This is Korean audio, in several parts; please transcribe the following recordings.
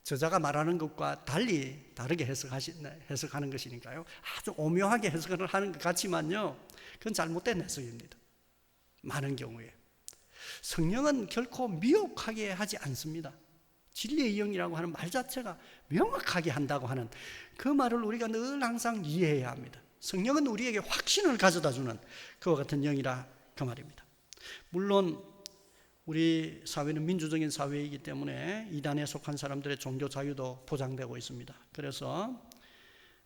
저자가 말하는 것과 달리 다르게 해석하는 것이니까요. 아주 오묘하게 해석을 하는 것 같지만요, 그건 잘못된 해석입니다. 많은 경우에 성령은 결코 미혹하게 하지 않습니다. 진리의 영이라고 하는 말 자체가 명확하게 한다고 하는 그 말을 우리가 늘 항상 이해해야 합니다. 성령은 우리에게 확신을 가져다 주는 그와 같은 영이라 그 말입니다. 물론 우리 사회는 민주적인 사회이기 때문에 이단에 속한 사람들의 종교 자유도 보장되고 있습니다. 그래서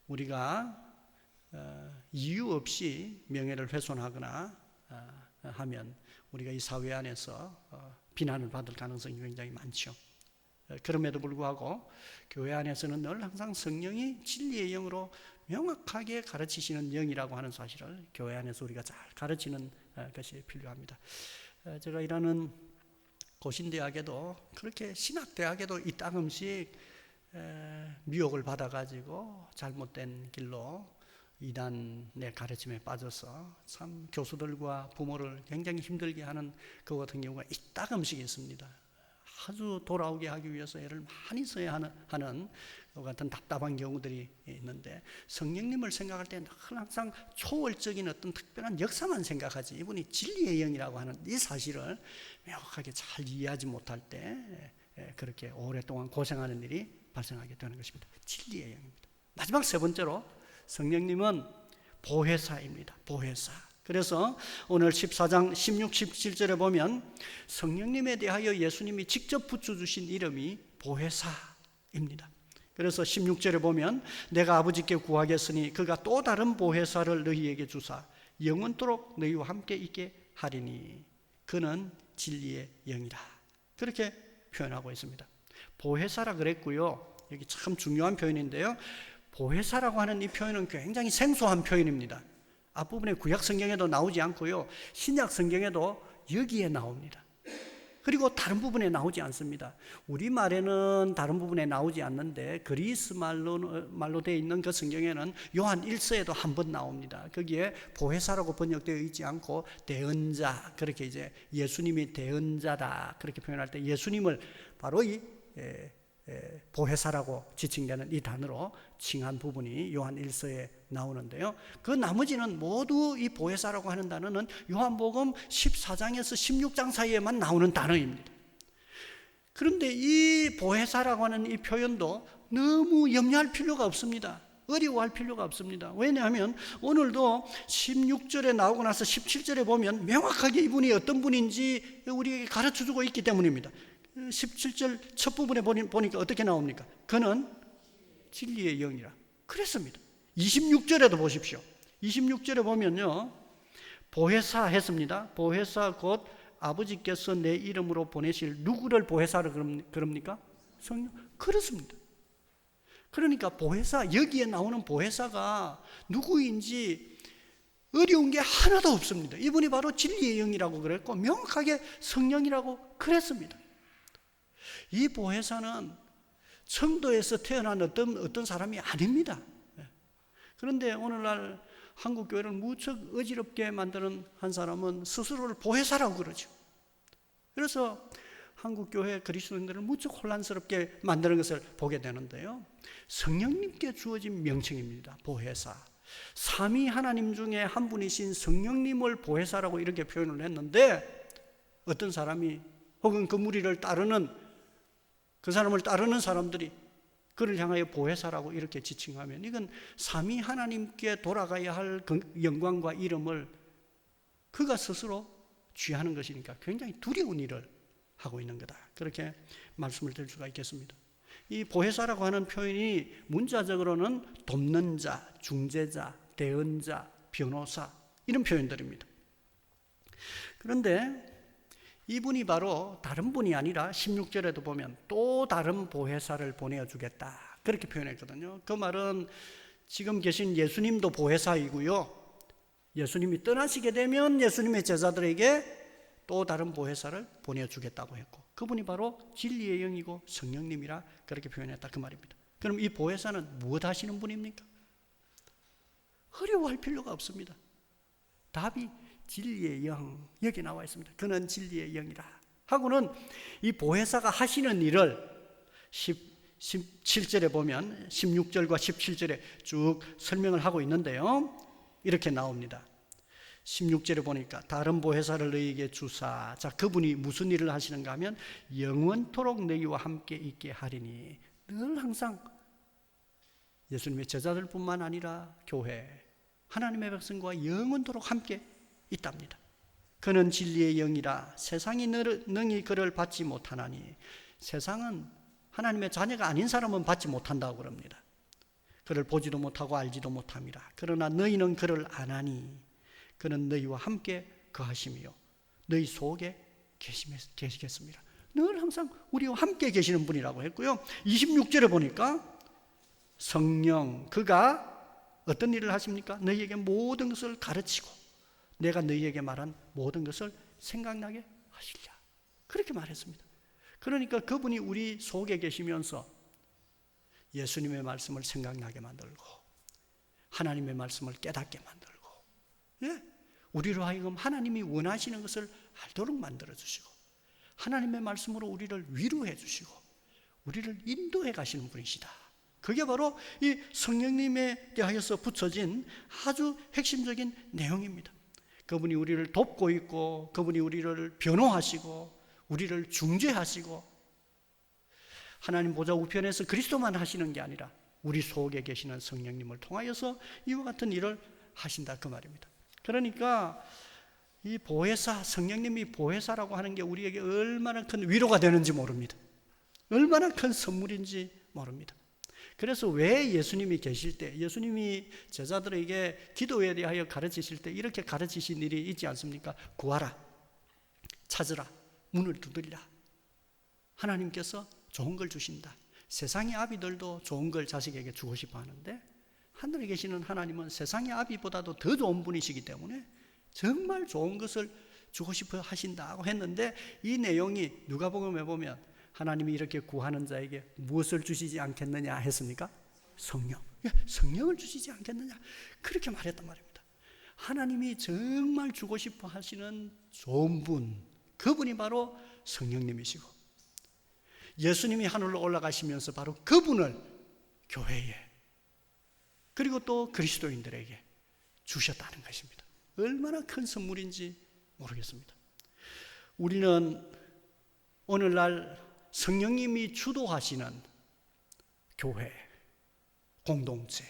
우리가 이유 없이 명예를 훼손하거나 하면 우리가 이 사회 안에서 비난을 받을 가능성이 굉장히 많죠. 그럼에도 불구하고 교회 안에서는 늘 항상 성령이 진리의 영으로 명확하게 가르치시는 영이라고 하는 사실을 교회 안에서 우리가 잘 가르치는 것이 필요합니다. 제가 일하는 고신대학에도 그렇게 신학대학에도 이따금씩 미혹을 받아가지고 잘못된 길로 이단의 가르침에 빠져서 참 교수들과 부모를 굉장히 힘들게 하는 그 같은 경우가 이따금씩 있습니다. 아주 돌아오게 하기 위해서 애를 많이 써야 하는 그 같은 답답한 경우들이 있는데, 성령님을 생각할 때는 항상 초월적인 어떤 특별한 역사만 생각하지 이분이 진리의 영이라고 하는 이 사실을 명확하게 잘 이해하지 못할 때 그렇게 오랫동안 고생하는 일이 발생하게 되는 것입니다. 진리의 영입니다. 마지막 세 번째로 성령님은 보혜사입니다. 보혜사. 그래서 오늘 14장 16, 17절에 보면 성령님에 대하여 예수님이 직접 붙여주신 이름이 보혜사입니다. 그래서 16절에 보면 내가 아버지께 구하겠으니 그가 또 다른 보혜사를 너희에게 주사 영원토록 너희와 함께 있게 하리니 그는 진리의 영이라. 그렇게 표현하고 있습니다. 보혜사라 그랬고요. 여기 참 중요한 표현인데요. 보혜사라고 하는 이 표현은 굉장히 생소한 표현입니다. 앞부분에 구약 성경에도 나오지 않고요, 신약 성경에도 여기에 나옵니다. 그리고 다른 부분에 나오지 않습니다. 우리말에는 다른 부분에 나오지 않는데 그리스 말로 되어 있는 그 성경에는 요한 1서에도 한 번 나옵니다. 거기에 보혜사라고 번역되어 있지 않고 대언자, 그렇게 이제 예수님이 대언자다 그렇게 표현할 때 예수님을 바로 이 보혜사라고 지칭되는 이 단어로 칭한 부분이 요한 1서에 나오는데요. 그 나머지는 모두 이 보혜사라고 하는 단어는 요한복음 14장에서 16장 사이에만 나오는 단어입니다. 그런데 이 보혜사라고 하는 이 표현도 너무 염려할 필요가 없습니다. 어려워할 필요가 없습니다. 왜냐하면 오늘도 16절에 나오고 나서 17절에 보면 명확하게 이분이 어떤 분인지 우리에게 가르쳐주고 있기 때문입니다. 17절 첫 부분에 보니까 어떻게 나옵니까? 그는 진리의 영이라 그랬습니다. 26절에도 보십시오. 26절에 보면요, 보혜사 했습니다. 보혜사 곧 아버지께서 내 이름으로 보내실 누구를 보혜사로 그럽니까? 성령. 그렇습니다. 그러니까 보혜사, 여기에 나오는 보혜사가 누구인지 어려운 게 하나도 없습니다. 이분이 바로 진리의 영이라고 그랬고 명확하게 성령이라고 그랬습니다. 이 보혜사는 성도에서 태어난 어떤 사람이 아닙니다. 그런데 오늘날 한국 교회를 무척 어지럽게 만드는 한 사람은 스스로를 보혜사라고 그러죠. 그래서 한국 교회 그리스도인들을 무척 혼란스럽게 만드는 것을 보게 되는데요. 성령님께 주어진 명칭입니다. 보혜사. 삼위 하나님 중에 한 분이신 성령님을 보혜사라고 이렇게 표현을 했는데, 어떤 사람이 혹은 그 무리를 따르는 그 사람을 따르는 사람들이 그를 향하여 보혜사라고 이렇게 지칭하면 이건 삼위 하나님께 돌아가야 할 영광과 이름을 그가 스스로 취하는 것이니까 굉장히 두려운 일을 하고 있는 거다. 그렇게 말씀을 드릴 수가 있겠습니다. 이 보혜사라고 하는 표현이 문자적으로는 돕는 자, 중재자, 대언자, 변호사 이런 표현들입니다. 그런데 이분이 바로 다른 분이 아니라 16절에도 보면 또 다른 보혜사를 보내주겠다 그렇게 표현했거든요. 그 말은 지금 계신 예수님도 보혜사이고요, 예수님이 떠나시게 되면 예수님의 제자들에게 또 다른 보혜사를 보내주겠다고 했고, 그분이 바로 진리의 영이고 성령님이라 그렇게 표현했다 그 말입니다. 그럼 이 보혜사는 무엇 하시는 분입니까? 어려워할 필요가 없습니다. 답이 진리의 영, 여기 나와 있습니다. 그는 진리의 영이라 하고는 이 보혜사가 하시는 일을 17절에 보면 16절과 17절에 쭉 설명을 하고 있는데요. 이렇게 나옵니다. 16절에 보니까 다른 보혜사를 너희에게 주사, 자, 그분이 무슨 일을 하시는가 하면 영원토록 너희와 함께 있게 하리니, 늘 항상 예수님의 제자들뿐만 아니라 교회, 하나님의 백성과 영원토록 함께 있답니다. 그는 진리의 영이라 세상이 능히 그를 받지 못하나니, 세상은 하나님의 자녀가 아닌 사람은 받지 못한다고 그럽니다. 그를 보지도 못하고 알지도 못함이라. 그러나 너희는 그를 아나니 그는 너희와 함께 거하시며 너희 속에 계시겠습니다. 늘 항상 우리와 함께 계시는 분이라고 했고요. 26절에 보니까 성령, 그가 어떤 일을 하십니까? 너희에게 모든 것을 가르치고 내가 너희에게 말한 모든 것을 생각나게 하시리라. 그렇게 말했습니다. 그러니까 그분이 우리 속에 계시면서 예수님의 말씀을 생각나게 만들고 하나님의 말씀을 깨닫게 만들고, 예, 우리로 하여금 하나님이 원하시는 것을 알도록 만들어주시고 하나님의 말씀으로 우리를 위로해 주시고 우리를 인도해 가시는 분이시다. 그게 바로 이 성령님에 대하여서 붙여진 아주 핵심적인 내용입니다. 그분이 우리를 돕고 있고 그분이 우리를 변호하시고 우리를 중재하시고 하나님 보좌 우편에서 그리스도만 하시는 게 아니라 우리 속에 계시는 성령님을 통하여서 이와 같은 일을 하신다, 그 말입니다. 그러니까 이 보혜사, 성령님이 보혜사라고 하는 게 우리에게 얼마나 큰 위로가 되는지 모릅니다. 얼마나 큰 선물인지 모릅니다. 그래서 왜 예수님이 계실 때, 예수님이 제자들에게 기도에 대하여 가르치실 때 이렇게 가르치신 일이 있지 않습니까? 구하라, 찾으라, 문을 두드리라. 하나님께서 좋은 걸 주신다. 세상의 아비들도 좋은 걸 자식에게 주고 싶어 하는데 하늘에 계시는 하나님은 세상의 아비보다도 더 좋은 분이시기 때문에 정말 좋은 것을 주고 싶어 하신다고 했는데, 이 내용이 누가복음에 보면 하나님이 이렇게 구하는 자에게 무엇을 주시지 않겠느냐 했습니까? 성령. 성령을 주시지 않겠느냐, 그렇게 말했단 말입니다. 하나님이 정말 주고 싶어 하시는 좋은 분, 그분이 바로 성령님이시고 예수님이 하늘로 올라가시면서 바로 그분을 교회에 그리고 또 그리스도인들에게 주셨다는 것입니다. 얼마나 큰 선물인지 모르겠습니다. 우리는 오늘날 성령님이 주도하시는 교회, 공동체,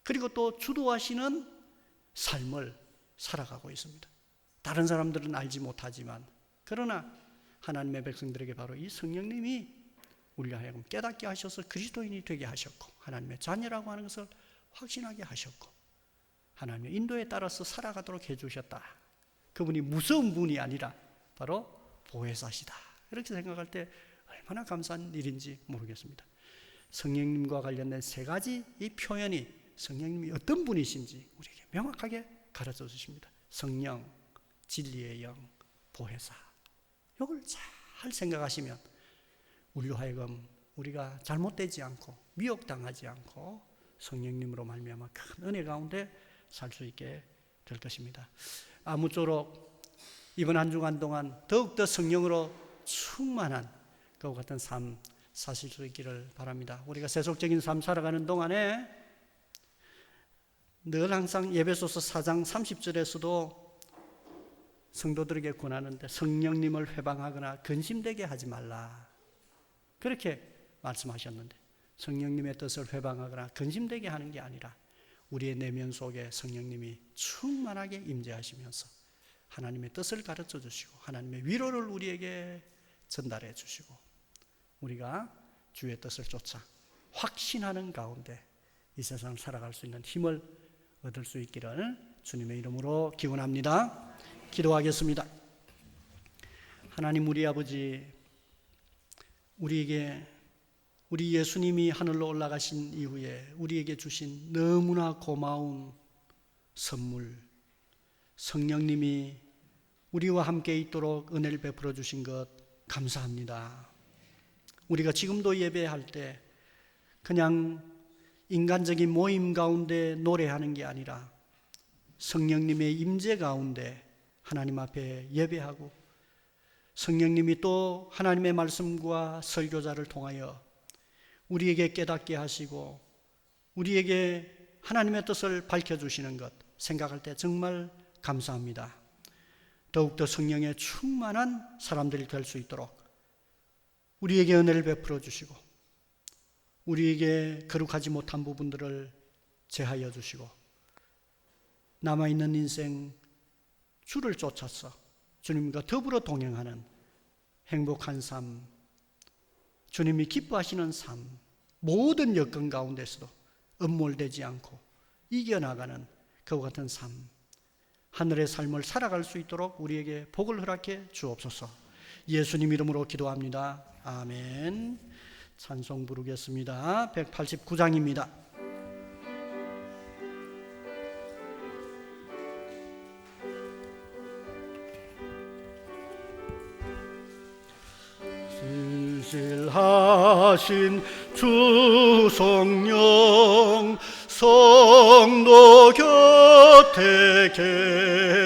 그리고 또 주도하시는 삶을 살아가고 있습니다. 다른 사람들은 알지 못하지만, 그러나 하나님의 백성들에게 바로 이 성령님이 우리가 하여금 깨닫게 하셔서 그리스도인이 되게 하셨고 하나님의 자녀라고 하는 것을 확신하게 하셨고 하나님의 인도에 따라서 살아가도록 해주셨다. 그분이 무서운 분이 아니라 바로 보혜사시다. 이렇게 생각할 때 얼마나 감사한 일인지 모르겠습니다. 성령님과 관련된 세 가지 이 표현이 성령님이 어떤 분이신지 우리에게 명확하게 가르쳐 주십니다. 성령, 진리의 영, 보혜사. 이걸 잘 생각하시면 우리로 하여금 우리가 잘못되지 않고 미혹당하지 않고 성령님으로 말미암아 큰 은혜 가운데 살 수 있게 될 것입니다. 아무쪼록 이번 한 주간 동안 더욱더 성령으로 충만한 그와 같은 삶 사실 수 있기를 바랍니다. 우리가 세속적인 삶 살아가는 동안에 늘 항상 에베소서 4장 30절에서도 성도들에게 권하는데 성령님을 회방하거나 근심되게 하지 말라, 그렇게 말씀하셨는데, 성령님의 뜻을 회방하거나 근심되게 하는 게 아니라 우리의 내면 속에 성령님이 충만하게 임재하시면서 하나님의 뜻을 가르쳐 주시고 하나님의 위로를 우리에게 전달해 주시고 우리가 주의 뜻을 쫓아 확신하는 가운데 이 세상을 살아갈 수 있는 힘을 얻을 수 있기를 주님의 이름으로 기원합니다. 기도하겠습니다. 하나님 우리 아버지, 우리에게 우리 예수님이 하늘로 올라가신 이후에 우리에게 주신 너무나 고마운 선물, 성령님이 우리와 함께 있도록 은혜를 베풀어 주신 것 감사합니다. 우리가 지금도 예배할 때 그냥 인간적인 모임 가운데 노래하는 게 아니라 성령님의 임재 가운데 하나님 앞에 예배하고 성령님이 또 하나님의 말씀과 설교자를 통하여 우리에게 깨닫게 하시고 우리에게 하나님의 뜻을 밝혀주시는 것 생각할 때 정말 감사합니다. 더욱더 성령의 충만한 사람들이 될 수 있도록 우리에게 은혜를 베풀어 주시고 우리에게 거룩하지 못한 부분들을 제하여 주시고 남아있는 인생 주를 쫓아서 주님과 더불어 동행하는 행복한 삶, 주님이 기뻐하시는 삶, 모든 여건 가운데서도 음몰되지 않고 이겨나가는 그와 같은 삶, 하늘의 삶을 살아갈 수 있도록 우리에게 복을 허락해 주옵소서. 예수님 이름으로 기도합니다. 아멘. 찬송 부르겠습니다. 189장입니다. 신실하신 주 성령 성도 곁에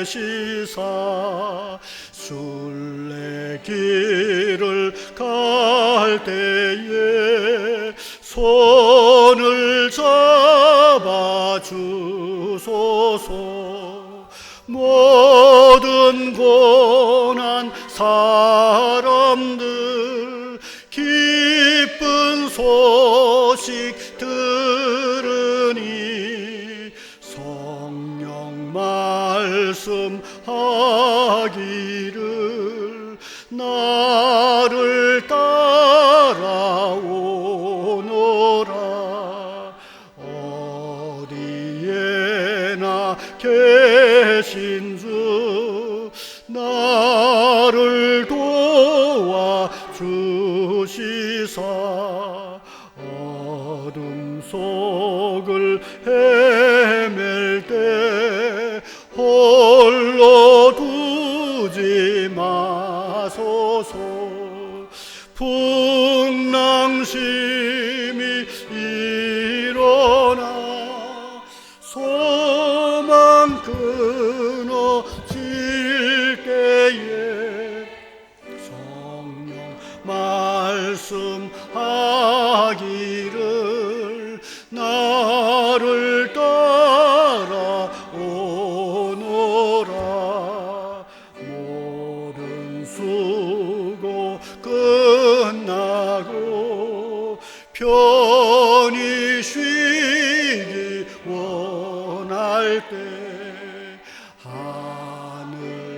계시사 순례길을 갈 때에 손을 잡아 주소서. 모든 고난 사람들 기쁜 소식 들으니 성령 말씀하기를 나를 따라오노라. 어디에나 계신 주 나를 도와주시사 어둠 속을 헤맬 때 홀로 두지 마소서. 풍랑심이 일어나 소망 끊어질 때에 성령 말씀하기를 나를 따라오노라. 모든 수고 끝나고 편히 쉬기 원할 때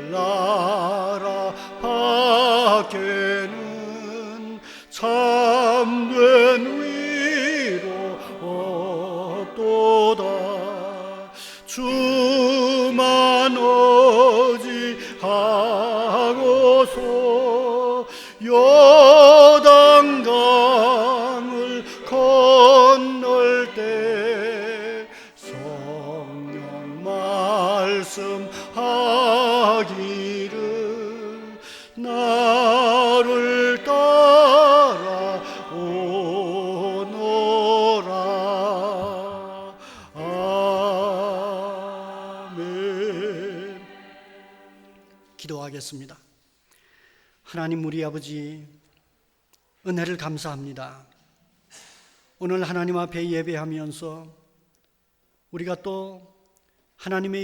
하늘나라 밖에는 참된 위로 없도다. 주만 의지하고서 요단강을 건널 때 성령 말씀하기를 나를 따라오노라. 아멘. 기도하겠습니다. 하나님 우리 아버지 은혜를 감사합니다. 오늘 하나님 앞에 예배하면서 우리가 또 하나님의